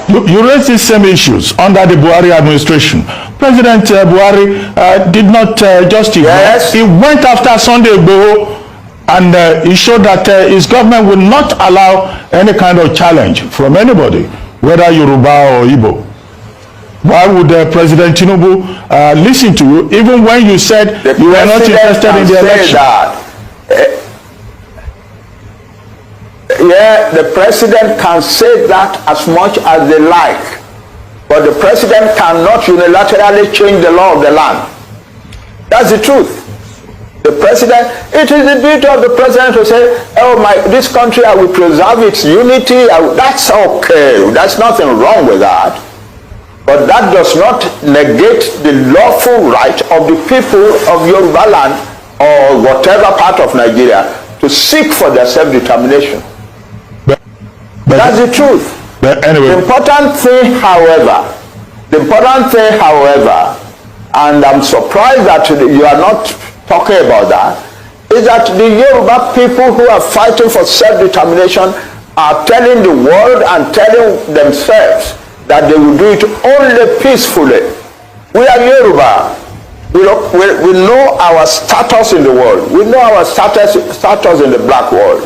You raised these same issues under the Buhari administration. President Buhari did not just ignore. Yes. He went after Sunday Igboho, and he showed that his government will not allow any kind of challenge from anybody, whether Yoruba or Igbo. Why would President Tinubu listen to you, even when you said you were not interested in the election? Yeah, the president can say that as much as they like, but the president cannot unilaterally change the law of the land. That's the truth. The president, it is the duty of the president to say, oh this country, I will preserve its unity. That's okay. That's nothing wrong with that. But that does not negate the lawful right of the people of Yoruba land or whatever part of Nigeria to seek for their self-determination. That's the truth. But anyway. The important thing, however, and I'm surprised that you are not talking about that, is that the Yoruba people who are fighting for self-determination are telling the world and telling themselves that they will do it only peacefully. We are Yoruba. We know our status in the world. We know our status in the black world.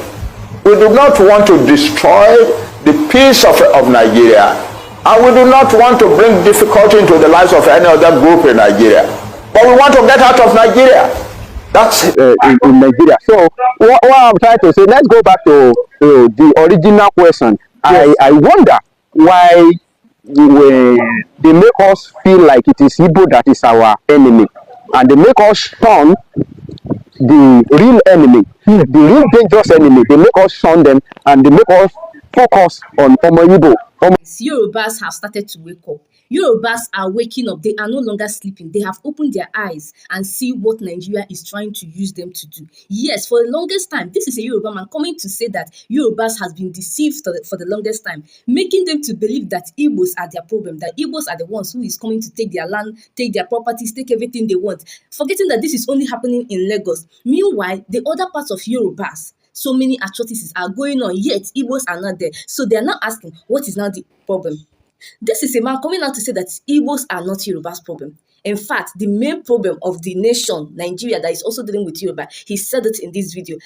We do not want to destroy the peace of Nigeria, and we do not want to bring difficulty into the lives of any other group in Nigeria. But we want to get out of Nigeria. That's in Nigeria. So what I'm trying to say, let's go back to the original question. Yes. I wonder why they make us feel like it is Igbo that is our enemy, and they make us shun the real enemy, the real dangerous enemy. They make us shun them, and they make us focus on Igbo. Yorubas have started to wake up. Yorubas are waking up. They are no longer sleeping. They have opened their eyes and see what Nigeria is trying to use them to do. Yes, for the longest time, this is a Yoruba man coming to say that Yorubas has been deceived for the longest time, making them to believe that Igbos are their problem, that Igbos are the ones who is coming to take their land, take their properties, take everything they want, forgetting that this is only happening in Lagos. Meanwhile, the other parts of Yorubas, so many atrocities are going on, yet Igbos are not there. So they are now asking, what is now the problem? This is a man coming out to say that Igbos are not Yoruba's problem. In fact, the main problem of the nation, Nigeria, that is also dealing with Yoruba, he said it in this video.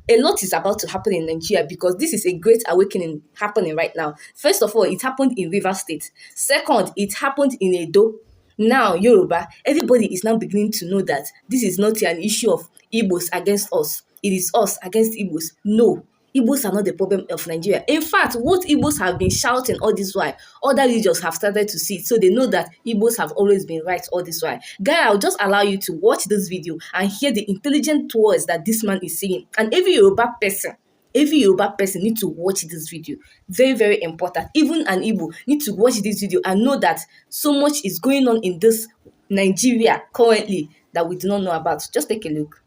A lot is about to happen in Nigeria because this is a great awakening happening right now. First of all, it happened in Rivers State. Second, it happened in Edo. Now, Yoruba, everybody is now beginning to know that this is not an issue of Igbos against us. It is us against Igbos. No. Igbos are not the problem of Nigeria. In fact, what Igbos have been shouting all this while, other regions have started to see it. So they know that Igbos have always been right all this while. Guy, I'll just allow you to watch this video and hear the intelligent words that this man is saying. And every Yoruba person needs to watch this video. Very, very important. Even an Igbo need to watch this video and know that so much is going on in this Nigeria currently that we do not know about. Just take a look.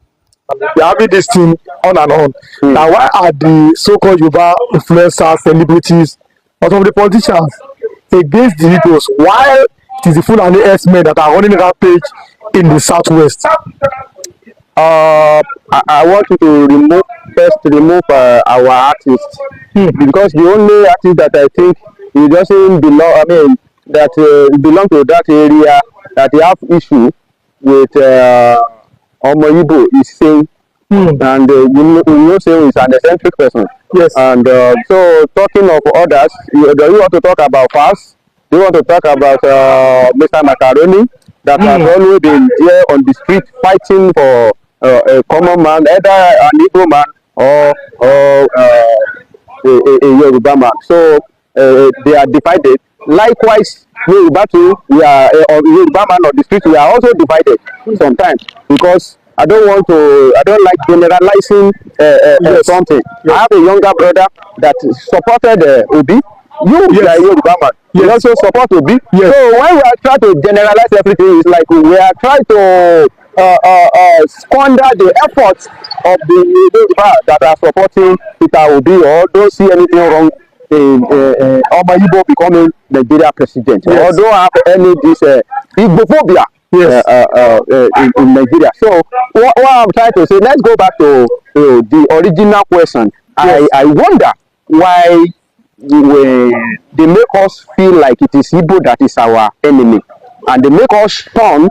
We are having this thing on and on. Now, why are the so-called Yoruba influencers, celebrities, or some of the politicians against the Igbos, while it is the Fulani S-men that are running rampage in the southwest? I want you to remove our artist, because the only artist that I think he doesn't belong, belong to that area, that they have issue with Igbo is saying, and you know, saying is an eccentric person. Yes. And so, talking of others, do you want to talk about Fast? Do you want to talk about Mr. Macaroni, that has always been there on the street fighting for a common man, either an Igbo man or a Yoruba man? So they are divided. Likewise, Yoruba too, we are Yoruba man on the street, we are also divided sometimes, because I don't like generalizing something. Yes. I have a younger brother that supported Obi. You are a Yoruba man. You also support Obi. Yes. So when we are trying to generalize everything, it's like we are trying to squander the efforts of the Yoruba that are supporting Peter Obi, or don't see anything wrong in Igbo becoming Nigeria president. Yes. Or don't have any this Igbophobia in Nigeria. So what I'm trying to say, let's go back to the original question. Yes. I wonder why they make us feel like it is Igbo that is our enemy, and they make us shun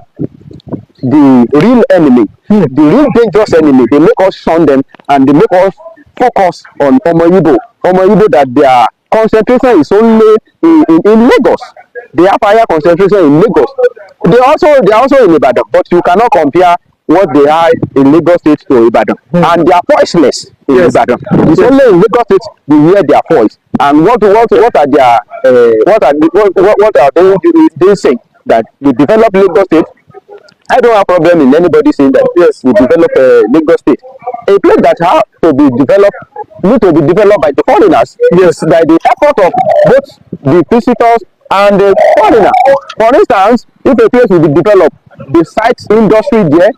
the real enemy, the real dangerous enemy. They make us shun them, and they make us focus on Omo Igbo that their concentration is only in Lagos. They have higher concentration in Lagos. They are also in Ibadan, but you cannot compare what they are in Lagos State to Ibadan, and they are voiceless in Ibadan. It's only in Lagos State you hear their voice. And what are their what are they saying that we develop Lagos State? I don't have problem in anybody saying that we develop Lagos State, a place that has to be developed, need to be developed by the foreigners, by the effort of both the visitors and the foreigner. For instance, if a place will be developed, the site industry there,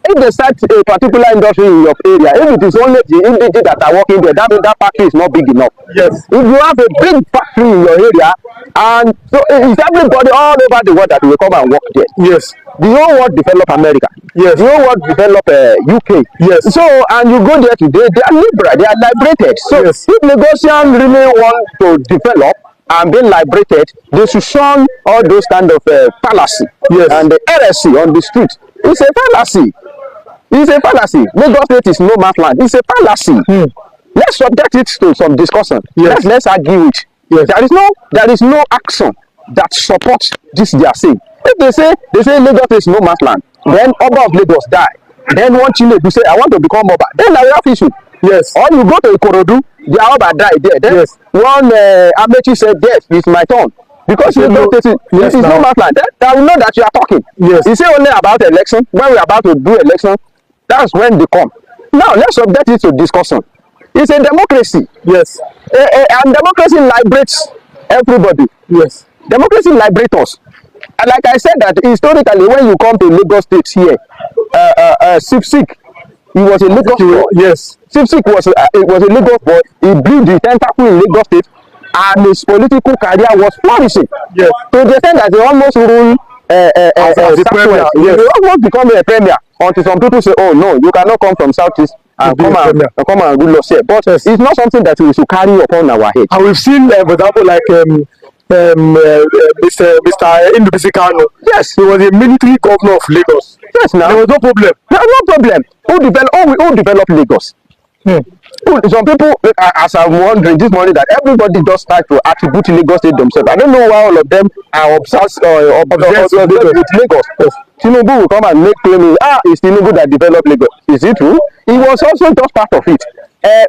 if they start a particular industry in your area, if it is only the indigenous that are working there, that means that factory is not big enough. If you have a big factory in your area, and so it's everybody all over the world that will come and work there. The whole world develop America. The whole world develop UK. So, and you go there today, they are liberal, they are liberated. So if Lagosians really want to develop and be liberated, they should shun all those kind of fallacy and the heresy on the street. It's a fallacy. It's a fallacy. Lagos State is no man's land. It's a fallacy. Let's subject it to some discussion. Let's argue it. There is no action that supports this they are saying. If they say Lagos State is no man's land, then Oba of Lagos die. Then one Chinedu say, I want to become Oba. Then I have issue. Or you go to Ikorodu, the Oba die there. Then one Amechi said, yes, it's my turn. Because Lagos State is no man's land. Then I will know that you are talking. You say only about election. When we are about to do election, that's when they come. Now let's subject it to discussion. It's a democracy. And democracy liberates everybody. Democracy liberates us. And like I said that historically, when you come to Lagos State here, Sipsik, he was a Lagos boy. Sipsik was a Lagos boy. He blew the tentacle in Lagos State, and his political career was flourishing. To the extent that he almost ruled the premier. He almost become a premier until some people say, oh no, you cannot come from Southeast and come and rule us here. But it's not something that we should carry upon our head. And we've seen, for example, like Mr. Kanu. He was a military governor of Lagos. Now there was no problem. No problem. Who developed Lagos? Some people, as I'm wondering this morning, that everybody just start to attribute Lagos State themselves. I don't know why all of them are obsessed with Lagos. Tinubu will come and make claim, it's Tinubu that developed Lagos. Is it true? He was also just part of it.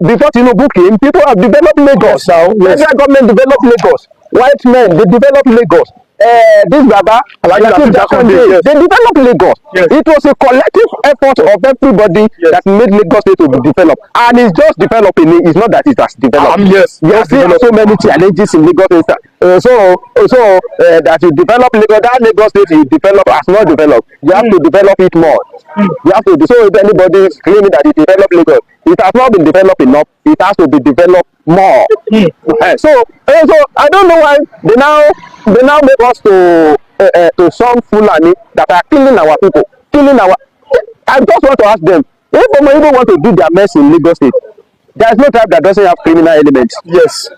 Before Tinubu came, people have developed Lagos. Federal government developed Lagos. White men, they developed Lagos. This Baba, they developed Lagos. It was a collective effort of everybody that made Lagos State to be developed, and it's just developing. It's not that it has developed. We have seen so many challenges in Lagos State. That you develop Lagos, that Lagos State you develop has not developed. You have to develop it more. You have to. So if anybody is claiming that it developed Lagos, it has not been developed enough. It has to be developed more. So I don't know why they now make us to some Fulani that are killing our people, I just want to ask them, if Omo want to do their mess in Lagos State, there is no tribe that doesn't have criminal elements.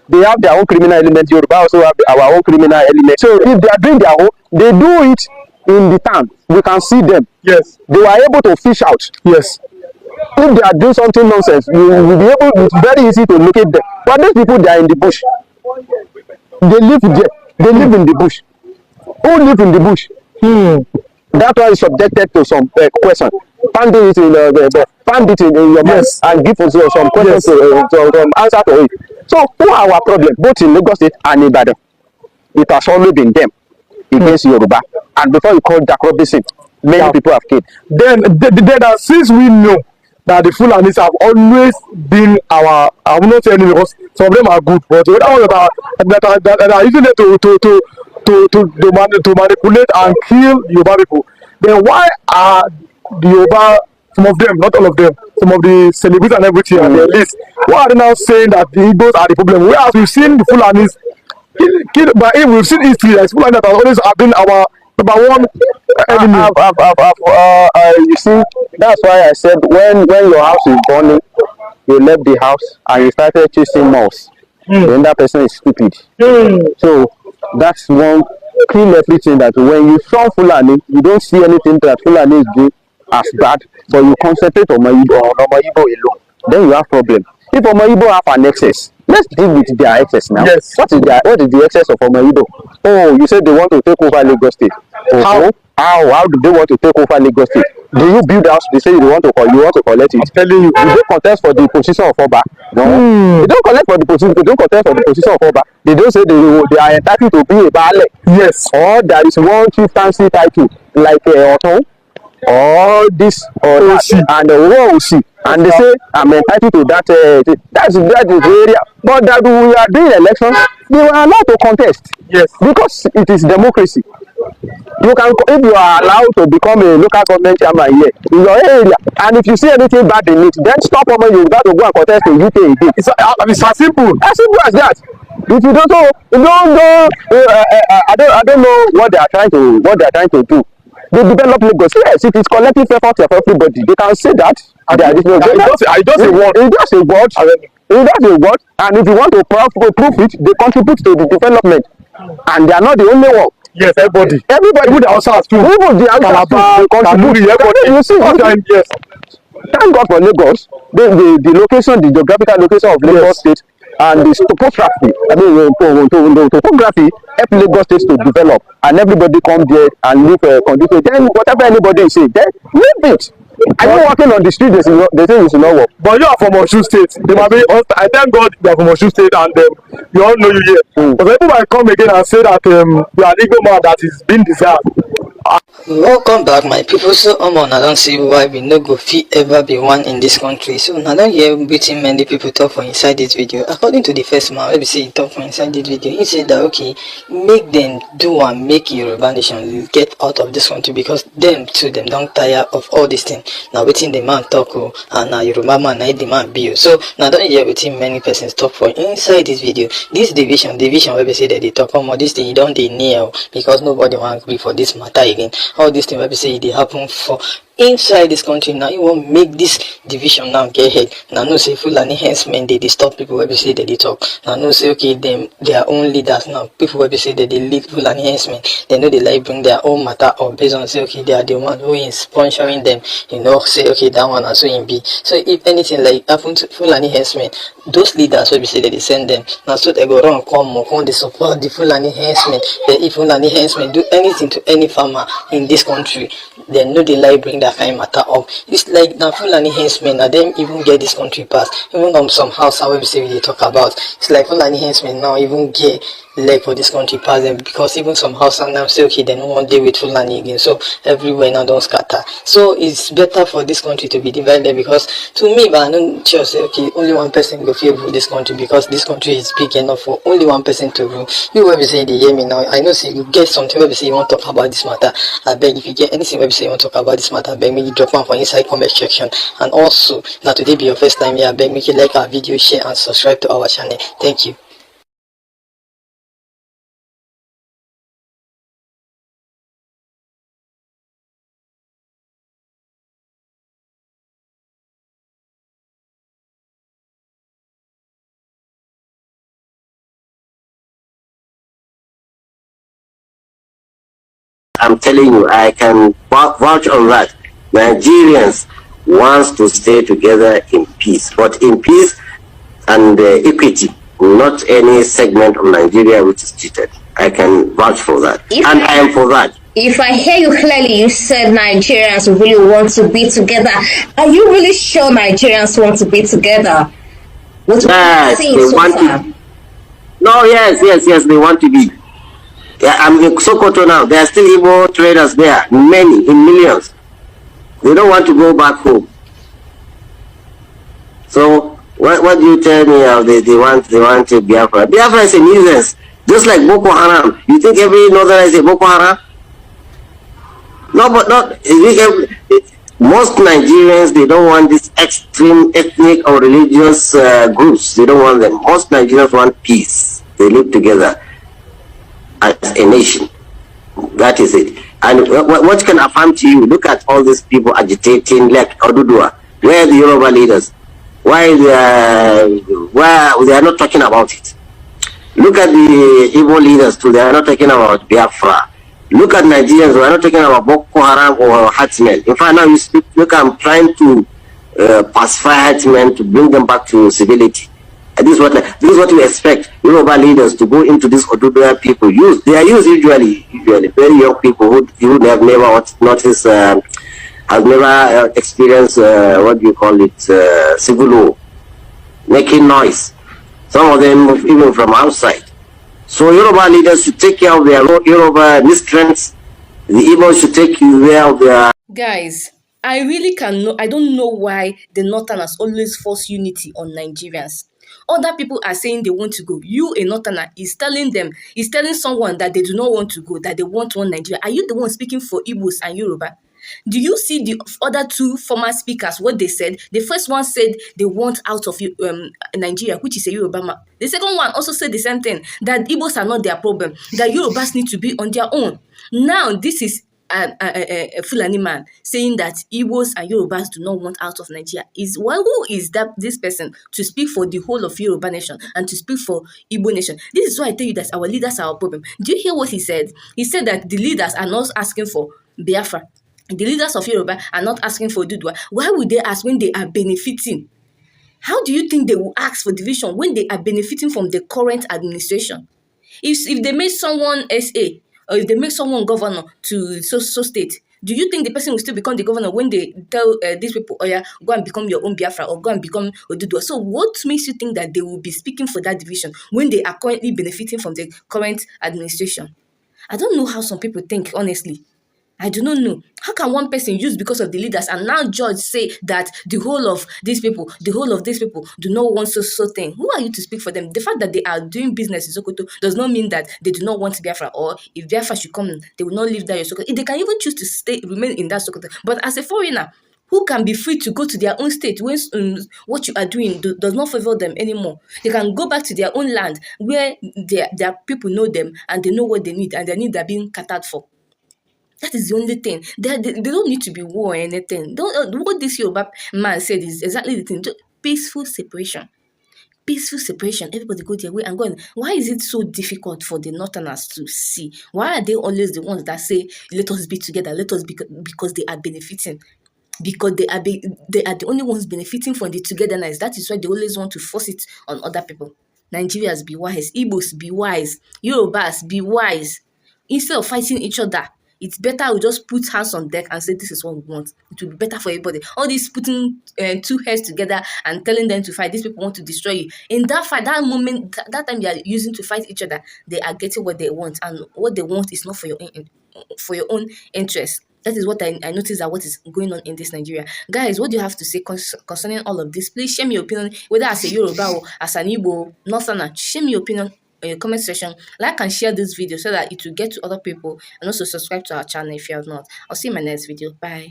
They have their own criminal elements. Yoruba also have our own criminal elements. So if they are doing their own, they do it in the town. We can see them. They were able to fish out. If they are doing something nonsense, you will be able. It's very easy to locate them. But these people, they are in the bush. They live there. They live in the bush. Who live in the bush? That one is subjected to some question. Pound it in your mind and give us some questions to answer to it. So who are our problem? Both in Lagos State and Ibadan. It has always been them against Yoruba. And before you call Jack Robinson, many people have killed. Then since we know that the Fulanis have always been our, I will not say enemy because some of them are good, but the other ones that are using them to manipulate and kill Yoruba people, then why are the Yoruba, some of them, not all of them, some of the celebrities and everything at their list, why are they now saying that the Igbos are the problem? Whereas we've seen the Fulanis killed by him, we've seen history, like Fulani that has always been our number one enemy. You see, that's why I said when your house is burning, you left the house and you started chasing mouse. then that person is stupid. So that's one clean everything, that when you saw Fulani, you don't see anything that Fulani is doing as bad, but you concentrate on Igbo alone. Then you have problem. If Igbo have an excess, let's deal with their excess now. Yes. What is the excess of Igbo? Oh, you said they want to take over Lagos State. Oh, how do they want to take over Lagos State? Do you build house? They say you want to collect it. I'm telling you, you don't contest for the position of Oba. No, they don't collect for the position. They don't contest for the position of Oba. They don't say they are entitled to be a Baale. Yes. Or there is one chieftaincy title like Otto, or this or that, and OC, and they say I'm entitled to that. That is the area. But that we are doing elections, they were allowed to contest. Yes. Because it is democracy. You can, if you are allowed to become a local government chairman here in your area, and if you see anything bad in it, then stop over. You got to go and contest in UK again. It's as simple as that. If you don't know, I don't know what they are trying to do. They develop Lagos. Yes, it is collective effort of everybody. They can say that. It's just a word. And if you want to prove it, they contribute to the development, and they are not the only one. Yes, everybody would also have to. Even the Calabar contribute. You see, yes. Thank God for Lagos. The location, the geographical location of Lagos State, and the topography. The topography help Lagos State to develop, and everybody come there and live conducive. Then whatever anybody say, then leave it. Are you walking on the street? They say you should not walk. But you are from Osun State. They might be. I thank God you are from Osun State, and we all know you here. But people might come again and say that you are an Igbo man that is being deserved. Welcome back, my people. So I don't see why we no go fit ever be one in this country. So I don't hear between many people talk for inside this video. According to the first man, let me see talk for inside this video. He said that okay, make them do and make Yoruba nation get out of this country, because them don't tire of all this thing. Now waiting the man talk and now Yoruba man the man be. So now don't hear between many persons talk for inside this video. This division where we say that they talk about this thing, you don't they near because nobody wants to be for this matter again. All this thing, let me say, they happen for inside this country. Now you won't make this division now get ahead. Now no say Fulani henchmen they stop people where we say that they talk. Now no say okay they are own leaders now. People where we say that they lead Fulani henchmen, they know they like bring their own matter or based on say okay they are the one who is sponsoring them. You know, say okay that one and so in B. So if anything like happen to Fulani henchmen, those leaders where we say that they send them. Now so they go around come they support the Fulani henchmen. If Fulani henchmen do anything to any farmer in this country, they know they like bring that kind of matter up. It's like now Fulani henchmen and them even get this country passed. Even on some house however say they talk about. It's like Fulani henchmen now even get leg for this country pass them, because even some house and now say okay they don't want to deal with Fulani again. So everywhere now don't scatter. So it's better for this country to be divided, because to me but I don't just say okay only one person go feel rule this country, because this country is big enough for only one person to rule. You where we say they hear me now. I know say you get something where we say you want to talk about this matter. I beg if you get anything where we say you want to talk about this matter, I beg me you drop one for inside comment section. And also now today be your first time here, I beg me you like our video, share and subscribe to our channel. Thank you. I'm telling you, I can vouch on that. Nigerians want to stay together in peace, but in peace and equity, not any segment of Nigeria which is cheated. I can vouch for that, and I am for that. If I hear you clearly, you said Nigerians really want to be together. Are you really sure Nigerians want to be together? Yes, they want to. No, yes, they want to be. Yeah, I'm in Sokoto now. There are still Igbo traders there, many, in millions. They don't want to go back home. So what do you tell me? They want to Biafra. Biafra is a nuisance, just like Boko Haram. You think every northerner is a Boko Haram? No, but not. Most Nigerians, they don't want these extreme ethnic or religious groups. They don't want them. Most Nigerians want peace. They live together as a nation. That is it. And what can affirm to you? Look at all these people agitating like Odudua. Where are the Yoruba leaders? Why they are not talking about it? Look at the Igbo leaders too. They are not talking about Biafra. Look at Nigerians. We are not talking about Boko Haram or Herdsmen. In fact, now you speak. Look, I'm trying to pacify Herdsmen to bring them back to civility. And this is what we expect Yoruba leaders to go into this Oduduwa people use. They are used usually very young people who have never noticed, have never experienced what do you call it, civil law, making noise. Some of them even from outside. So Yoruba leaders should take care of their Yoruba miscreants. The Igbos should take care of their... Guys, I don't know why the Northerners always force unity on Nigerians. Other people are saying they want to go. You, a Northerner, is telling someone that they do not want to go, that they want one Nigeria. Are you the one speaking for Igbos and Yoruba? Do you see the other two former speakers, what they said? The first one said they want out of Nigeria, which is a Yoruba man. The second one also said the same thing, that Igbos are not their problem, that Yorubas need to be on their own. Now, this is a Fulani man saying that Igbos and Yorubas do not want out of Nigeria. Who is this person to speak for the whole of Yoruba nation and to speak for Igbo nation? This is why I tell you that our leaders are our problem. Do you hear what he said? He said that the leaders are not asking for Biafra. The leaders of Yoruba are not asking for Dudwa. Why would they ask when they are benefiting? How do you think they will ask for division when they are benefiting from the current administration? If they make someone SA, or if they make someone governor to so state, do you think the person will still become the governor when they tell these people, oh yeah, go and become your own Biafra or go and become Odudua? So what makes you think that they will be speaking for that division when they are currently benefiting from the current administration? I don't know how some people think, honestly. I do not know. How can one person use because of the leaders and now judge say that the whole of these people do not want so thing? Who are you to speak for them? The fact that they are doing business in Sokoto does not mean that they do not want Biafra, or if Biafra should come, they will not live there in Sokoto. They can even choose to remain in that Sokoto. But as a foreigner, who can be free to go to their own state when what you are doing does not favor them anymore? They can go back to their own land where their people know them and they know what they need and their needs are being catered for. That is the only thing. They don't need to be war or anything. What this Yoruba man said is exactly the thing. Peaceful separation. Peaceful separation. Everybody go their way and go on. Why is it so difficult for the Northerners to see? Why are they always the ones that say, let us be together, let us be, because they are benefiting? Because they are the only ones benefiting from the togetherness. That is why they always want to force it on other people. Nigerians, be wise. Igbos, be wise. Yorubas, be wise. Instead of fighting each other, it's better we just put hands on deck and say this is what we want. It will be better for everybody. All this putting two heads together and telling them to fight, these people want to destroy you. In that fight, that moment, that time they are using to fight each other, they are getting what they want, and what they want is not for your own interest. That is what I noticed, that what is going on in this Nigeria. Guys, what do you have to say concerning all of this? Please share me your opinion, whether as a Yoruba or as an Igbo, Northerner. Share me your opinion in the comment section. Like and share this video so that it will get to other people, and also subscribe to our channel if you have not. I'll see you in my next video. Bye.